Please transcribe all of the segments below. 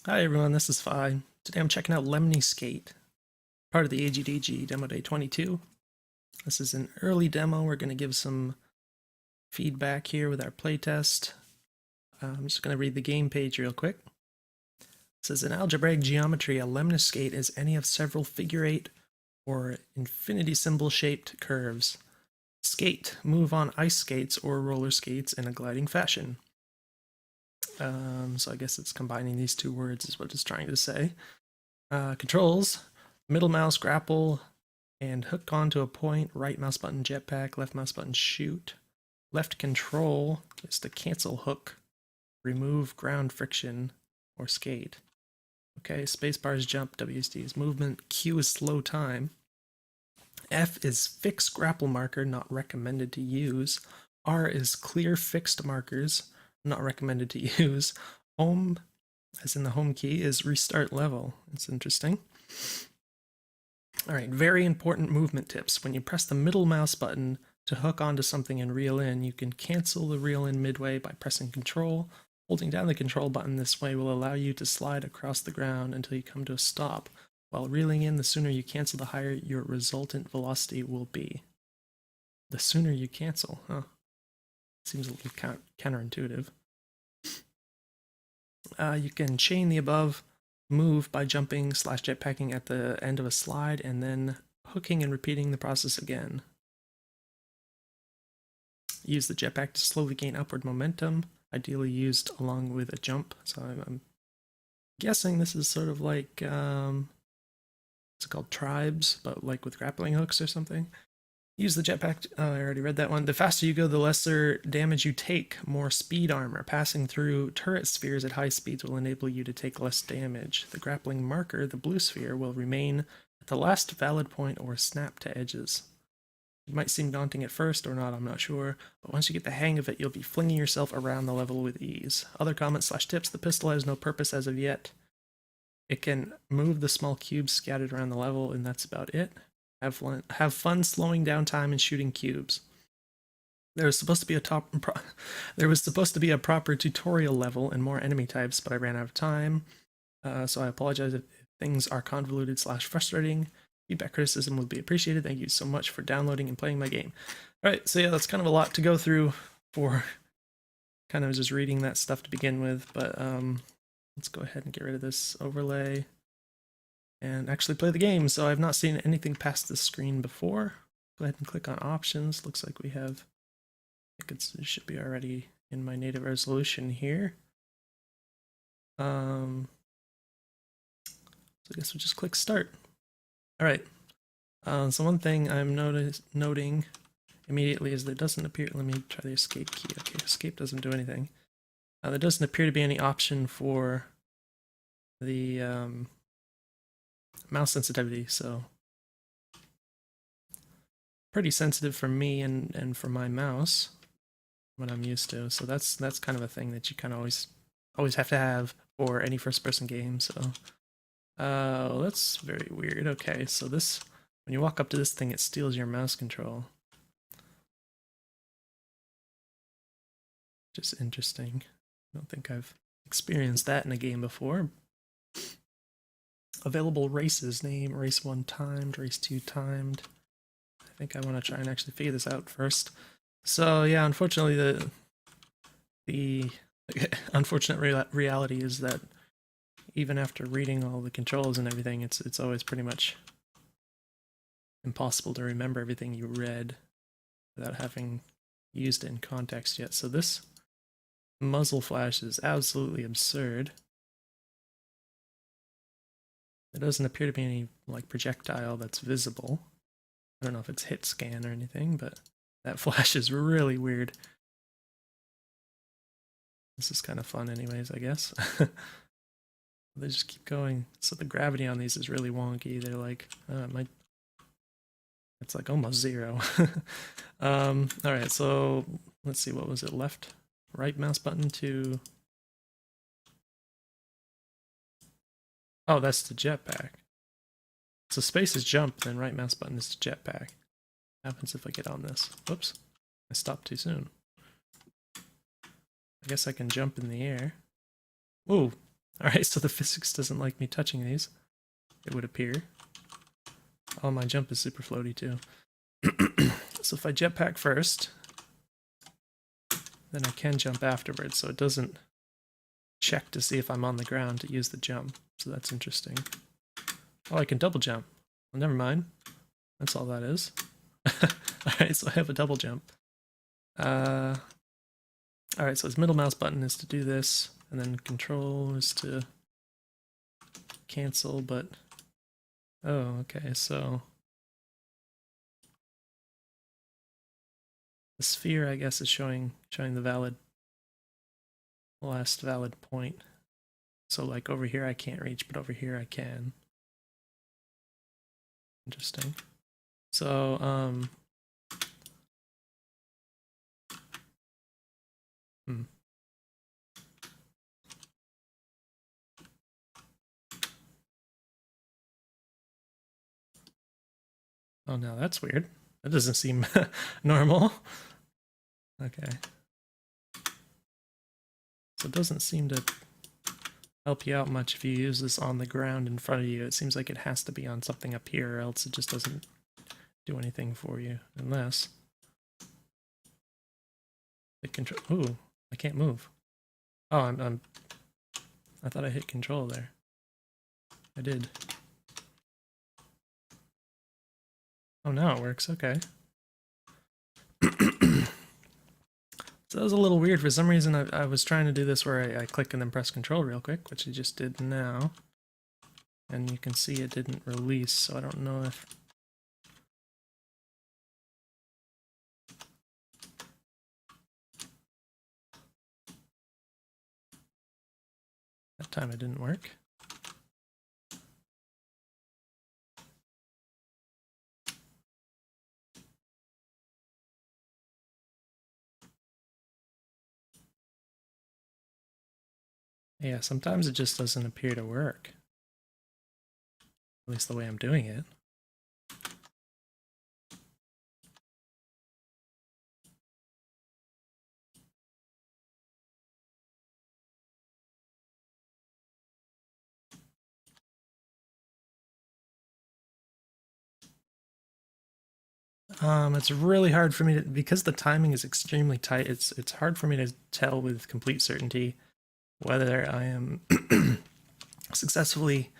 Hi everyone, this is Fi. Today I'm checking out LemniSkate, part of the AGDG Demo Day 22. This is an early demo. We're going to give some feedback here with our playtest. I'm just going to read the game page real quick. It says, in algebraic geometry, a LemniSkate is any of several figure 8 or infinity symbol shaped curves. Skate, move on ice skates or roller skates in a gliding fashion. So I guess it's combining these two words is what it's trying to say. Controls, middle mouse grapple and hook onto a point, right mouse button jetpack, left mouse button shoot. Left control is to cancel hook, remove ground friction, or skate. Okay, spacebar is jump, WSD is movement, Q is slow time. F is fixed grapple marker, not recommended to use. R is clear fixed markers, not recommended to use. Home, as in the home key, is restart level. It's interesting. All right, very important movement tips. When you press the middle mouse button to hook onto something and reel in, you can cancel the reel in midway by pressing Control. Holding down the Control button this way will allow you to slide across the ground until you come to a stop. While reeling in, the sooner you cancel, the higher your resultant velocity will be. The sooner you cancel, huh? Seems a little counterintuitive. You can chain the above move by jumping / jetpacking at the end of a slide and then hooking and repeating the process again. Use the jetpack to slowly gain upward momentum, ideally used along with a jump. So I'm guessing this is sort of like, what's it called, tribes, but like with grappling hooks or something. Use the jetpack, I already read that one. The faster you go, the lesser damage you take. More speed armor. Passing through turret spheres at high speeds will enable you to take less damage. The grappling marker, the blue sphere, will remain at the last valid point or snap to edges. It might seem daunting at first or not, I'm not sure, but once you get the hang of it, you'll be flinging yourself around the level with ease. Other comments / tips, the pistol has no purpose as of yet. It can move the small cubes scattered around the level, and that's about it. Have fun slowing down time and shooting cubes. There was supposed to be a proper tutorial level and more enemy types, but I ran out of time. So I apologize if things are convoluted / frustrating. Feedback criticism would be appreciated. Thank you so much for downloading and playing my game. All right, so yeah, that's kind of a lot to go through for kind of just reading that stuff to begin with, but let's go ahead and get rid of this overlay and actually play the game. So I've not seen anything past this screen before. Go ahead and click on options. Looks like we have, I think it should be already in my native resolution here. So I guess we'll just click start. All right. So one thing I'm noting immediately is there doesn't appear, let me try the escape key. Okay, escape doesn't do anything. There doesn't appear to be any option for the mouse sensitivity, so pretty sensitive for me and for my mouse, what I'm used to. So that's kind of a thing that you kind of always have to have for any first-person game. So that's very weird. Okay, so this, when you walk up to this thing, it steals your mouse control. Just interesting. I don't think I've experienced that in a game before. Available races, name, race 1 timed, race 2 timed. I think I want to try and actually figure this out first. So yeah, unfortunately the unfortunate reality is that even after reading all the controls and everything, it's always pretty much impossible to remember everything you read without having used it in context yet. So this muzzle flash is absolutely absurd. There doesn't appear to be any like projectile that's visible. I don't know if it's hit scan or anything, but that flash is really weird. This is kind of fun anyways, I guess. They just keep going. So the gravity on these is really wonky. They're like, it's like almost 0. All right, so let's see, what was it? Left, right mouse button to... Oh, that's the jetpack. So space is jump, then right mouse button is the jetpack. What happens if I get on this? Whoops, I stopped too soon. I guess I can jump in the air. Ooh, Alright, so the physics doesn't like me touching these, it would appear. Oh, my jump is super floaty too. So if I jetpack first, then I can jump afterwards, so it doesn't check to see if I'm on the ground to use the jump. So that's interesting. Oh, I can double jump. Well, never mind. That's all that is. Alright, so I have a double jump. Alright, so his middle mouse button is to do this, and then control is to cancel, but... Oh, okay, so... The sphere, I guess, is showing the last valid point. So like over here I can't reach, but over here I can. Interesting. So, Oh, no, that's weird. That doesn't seem normal. Okay. So it doesn't seem to help you out much if you use this on the ground in front of you. It seems like it has to be on something up here, or else it just doesn't do anything for you. Unless... Hit control... Ooh, I can't move. Oh, I thought I hit control there. I did. Oh, now it works. Okay. So that was a little weird. For some reason, I was trying to do this where I click and then press control real quick, which I just did now. And you can see it didn't release, so I don't know if... That time it didn't work. Yeah, sometimes it just doesn't appear to work. At least the way I'm doing it. It's really hard for me to, because the timing is extremely tight, it's hard for me to tell with complete certainty whether I am successfully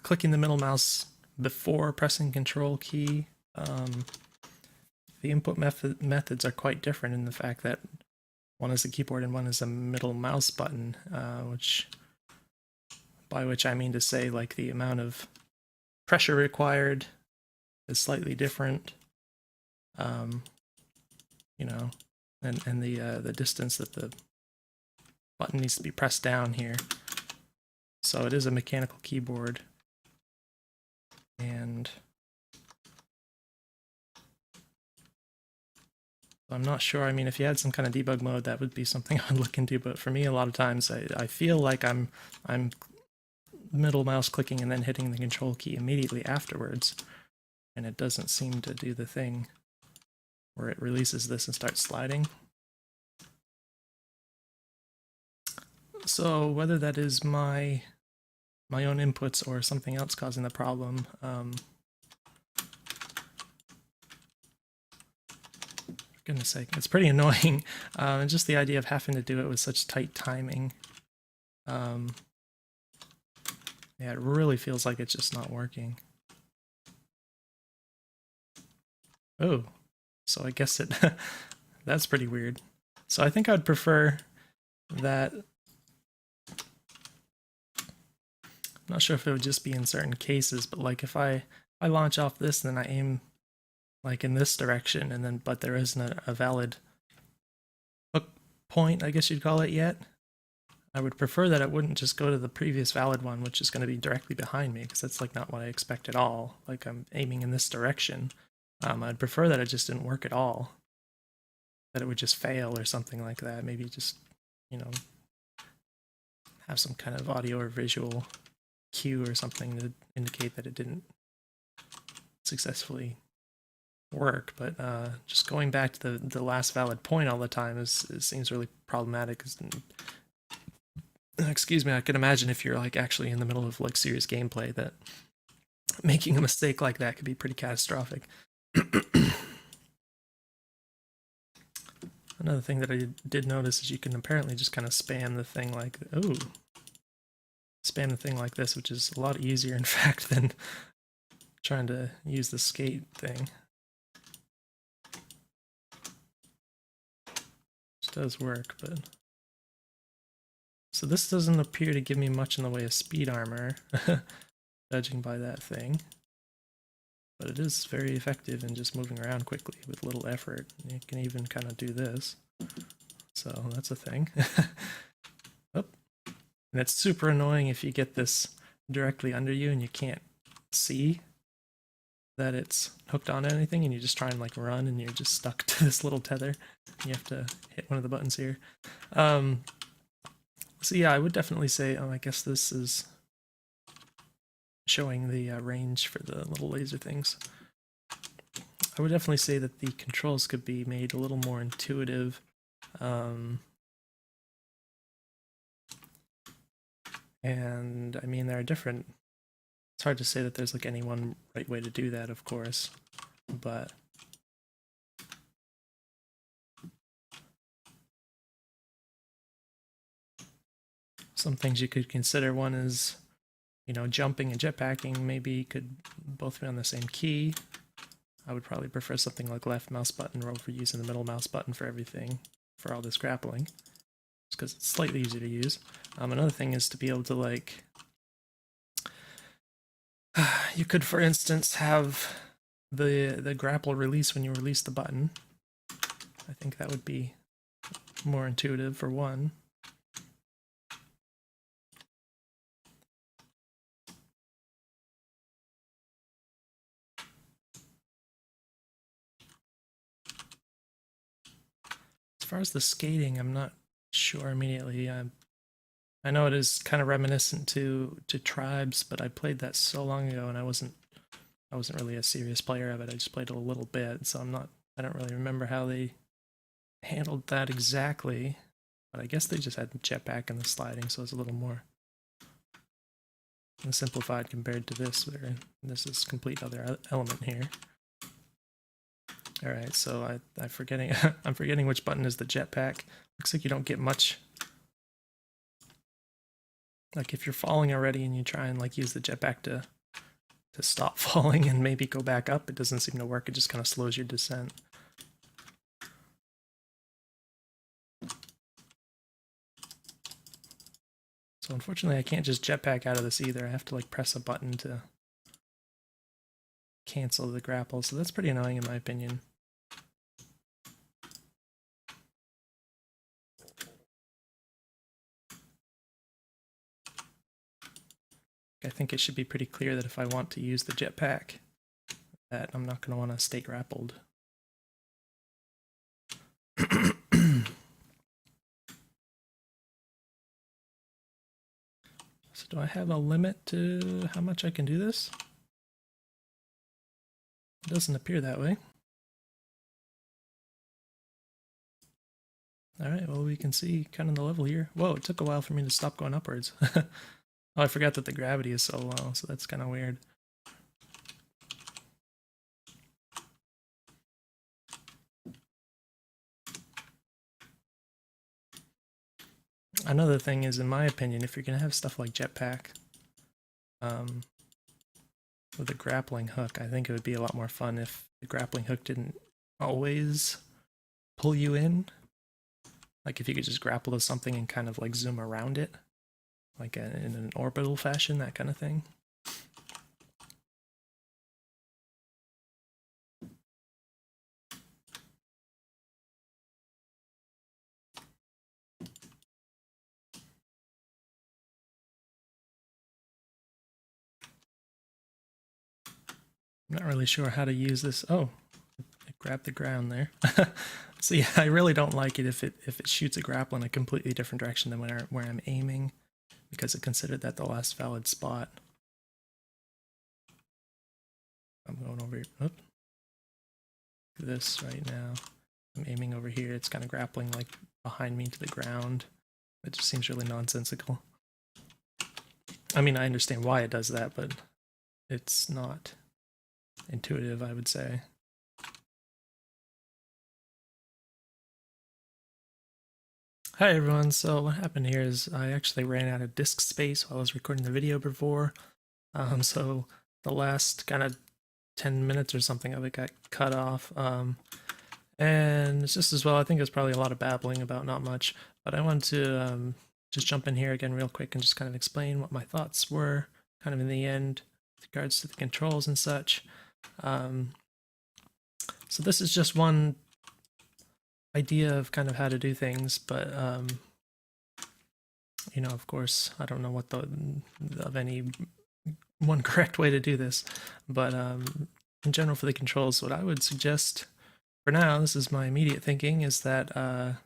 clicking the middle mouse before pressing control key. The input methods are quite different in the fact that one is a keyboard and one is a middle mouse button, by which I mean to say like the amount of pressure required is slightly different. You know, and the distance that the button needs to be pressed down here. So it is a mechanical keyboard, and I'm not sure. I mean, if you had some kind of debug mode, that would be something I'd look into. But for me, a lot of times I feel like I'm middle mouse clicking and then hitting the control key immediately afterwards, and it doesn't seem to do the thing where it releases this and starts sliding. So whether that is my own inputs or something else causing the problem, for goodness sake, it's pretty annoying. And just the idea of having to do it with such tight timing. Yeah, it really feels like it's just not working. Oh, so I guess it that's pretty weird. So I think I'd prefer that. I'm not sure if it would just be in certain cases, but like if I launch off this and then I aim like in this direction, and then but there isn't a valid hook point, I guess you'd call it, yet, I would prefer that it wouldn't just go to the previous valid one, which is going to be directly behind me, because that's like not what I expect at all. Like I'm aiming in this direction. I'd prefer that it just didn't work at all. That it would just fail or something like that. Maybe just, you know, have some kind of audio or visual cue or something to indicate that it didn't successfully work. But just going back to the last valid point all the time seems really problematic. excuse me, I can imagine if you're like actually in the middle of like serious gameplay that making a mistake like that could be pretty catastrophic. Another thing that I did notice is you can apparently just kind of spam the thing like, oh, spam the thing like this, which is a lot easier, in fact, than trying to use the skate thing. Which does work, but... So this doesn't appear to give me much in the way of speed armor, judging by that thing. But it is very effective in just moving around quickly with little effort. You can even kind of do this. So that's a thing. Oh. And it's super annoying if you get this directly under you and you can't see that it's hooked onto anything and you just try and like run and you're just stuck to this little tether. You have to hit one of the buttons here. So yeah, I would definitely say, I guess this is showing the range for the little laser things. I would definitely say that the controls could be made a little more intuitive. And I mean, there are different... It's hard to say that there's like any one right way to do that, of course, but some things you could consider. One is, you know, jumping and jetpacking maybe could both be on the same key. I would probably prefer something like left mouse button over using the middle mouse button for everything, for all this grappling, just because it's slightly easier to use. Another thing is to be able to like, you could, for instance, have the grapple release when you release the button. I think that would be more intuitive for one. As far as the skating, I'm not sure immediately. I know it is kind of reminiscent to Tribes, but I played that so long ago, and I wasn't really a serious player of it. I just played it a little bit, so I don't really remember how they handled that exactly. But I guess they just had the jetpack and the sliding, so it's a little more simplified compared to this, where this is complete other element here. All right, so I'm forgetting I'm forgetting which button is the jetpack. Looks like you don't get much. Like if you're falling already and you try and like use the jetpack to stop falling and maybe go back up, it doesn't seem to work. It just kind of slows your descent. So unfortunately, I can't just jetpack out of this either. I have to like press a button to cancel the grapple. So that's pretty annoying in my opinion. I think it should be pretty clear that if I want to use the jetpack, that I'm not going to want to stay grappled. So do I have a limit to how much I can do this? It doesn't appear that way. Alright, well we can see kind of the level here. Whoa, it took a while for me to stop going upwards. Oh, I forgot that the gravity is so low, so that's kind of weird. Another thing is, in my opinion, if you're going to have stuff like jetpack with a grappling hook, I think it would be a lot more fun if the grappling hook didn't always pull you in. Like if you could just grapple to something and kind of like zoom around it, like in an orbital fashion, that kind of thing. I'm not really sure how to use this. Oh, I grabbed the ground there. So yeah, I really don't like it if it shoots a grapple in a completely different direction than where I'm aiming, because it considered that the last valid spot. I'm going over here. Oop. This right now. I'm aiming over here. It's kind of grappling like behind me to the ground. It just seems really nonsensical. I mean, I understand why it does that, but it's not intuitive, I would say. Hi everyone, so what happened here is I actually ran out of disk space while I was recording the video before. So the last kind of 10 minutes or something of it got cut off. And it's just as well, I think it was probably a lot of babbling about not much, but I wanted to just jump in here again real quick and just kind of explain what my thoughts were kind of in the end with regards to the controls and such. So this is just one idea of kind of how to do things, but you know, of course, I don't know what of any one correct way to do this, but in general for the controls, what I would suggest for now, this is my immediate thinking, is that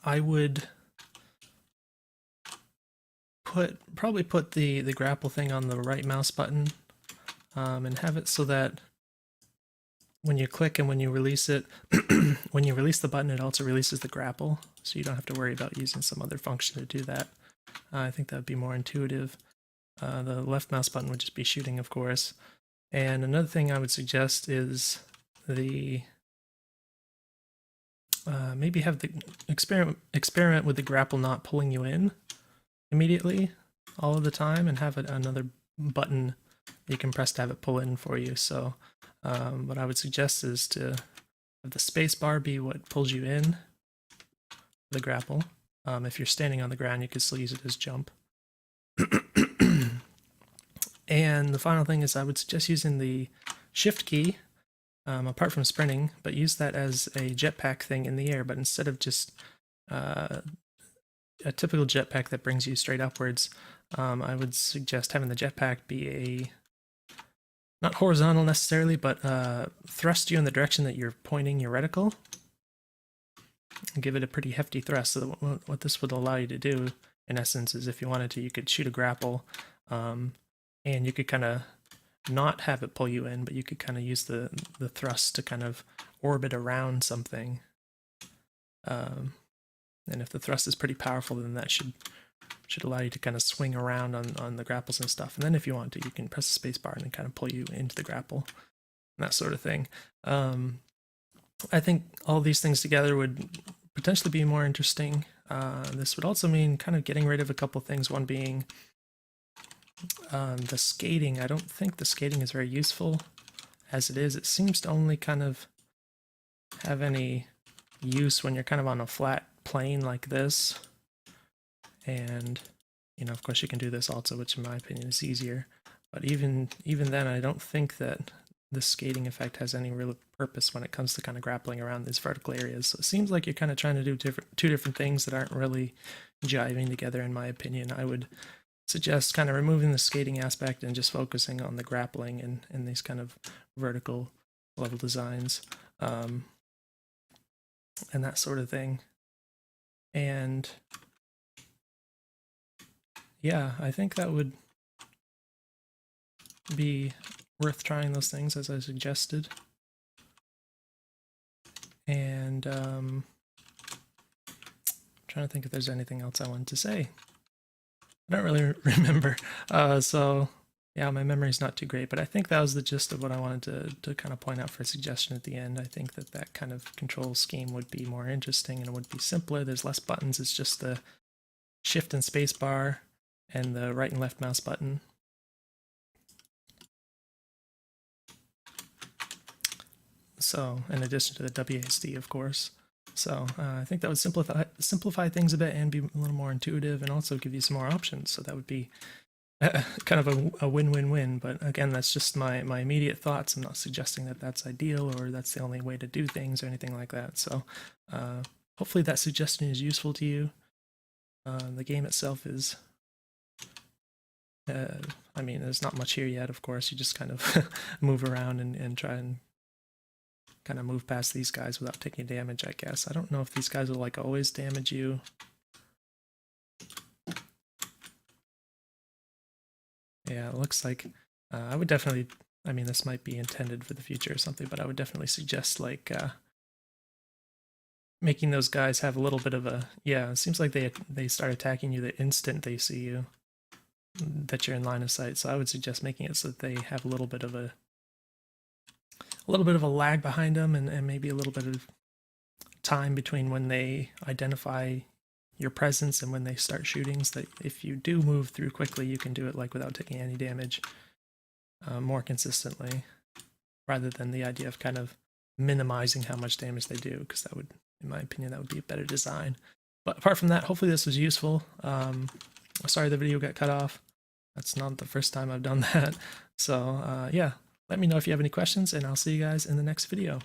I would probably put the grapple thing on the right mouse button and have it so that when you click and when you release it, when you release the button, it also releases the grapple, so you don't have to worry about using some other function to do that. I think that would be more intuitive. The left mouse button would just be shooting, of course. And another thing I would suggest is the maybe have the experiment with the grapple not pulling you in immediately all of the time, and have another button you can press to have it pull in for you. So what I would suggest is to have the space bar be what pulls you in the grapple. If you're standing on the ground, you could still use it as jump. And the final thing is I would suggest using the shift key apart from sprinting, but use that as a jetpack thing in the air, but instead of just a typical jetpack that brings you straight upwards, I would suggest having the jetpack be a not horizontal necessarily, but thrust you in the direction that you're pointing your reticle. And give it a pretty hefty thrust. So what this would allow you to do, in essence, is if you wanted to, you could shoot a grapple, and you could kind of not have it pull you in, but you could kind of use the thrust to kind of orbit around something. And if the thrust is pretty powerful, then that should allow you to kind of swing around on the grapples and stuff. And then if you want to, you can press the space bar and then kind of pull you into the grapple, and that sort of thing. I think all these things together would potentially be more interesting. This would also mean kind of getting rid of a couple things, one being the skating. I don't think the skating is very useful as it is. It seems to only kind of have any use when you're kind of on a flat plane like this. And, you know, of course you can do this also, which in my opinion is easier. But even then, I don't think that the skating effect has any real purpose when it comes to kind of grappling around these vertical areas. So it seems like you're kind of trying to do two different things that aren't really jiving together, in my opinion. I would suggest kind of removing the skating aspect and just focusing on the grappling and these kind of vertical level designs and that sort of thing. And yeah, I think that would be worth trying those things as I suggested. And I'm trying to think if there's anything else I wanted to say. I don't really remember. So yeah, my memory's not too great, but I think that was the gist of what I wanted to kind of point out for a suggestion at the end. I think that kind of control scheme would be more interesting and it would be simpler. There's less buttons. It's just the shift and space bar and the right and left mouse button. So, in addition to the WASD, of course. So, I think that would simplify things a bit and be a little more intuitive and also give you some more options. So that would be kind of a win-win-win. But again, that's just my immediate thoughts. I'm not suggesting that that's ideal or that's the only way to do things or anything like that. So, hopefully that suggestion is useful to you. The game itself is I mean, there's not much here yet, of course. You just kind of move around and try and kind of move past these guys without taking damage, I guess. I don't know if these guys will like always damage you. Yeah, it looks like I would definitely, I mean, this might be intended for the future or something, but I would definitely suggest like making those guys have a little bit of a, yeah, it seems like they start attacking you the instant they see you, that you're in line of sight. So I would suggest making it so that they have a little bit of a lag behind them, and maybe a little bit of time between when they identify your presence and when they start shooting, so that if you do move through quickly, you can do it like without taking any damage more consistently, rather than the idea of kind of minimizing how much damage they do, because that would, in my opinion, that would be a better design. But apart from that, hopefully this was useful. Sorry the video got cut off. That's not the first time I've done that. So yeah, let me know if you have any questions, and I'll see you guys in the next video.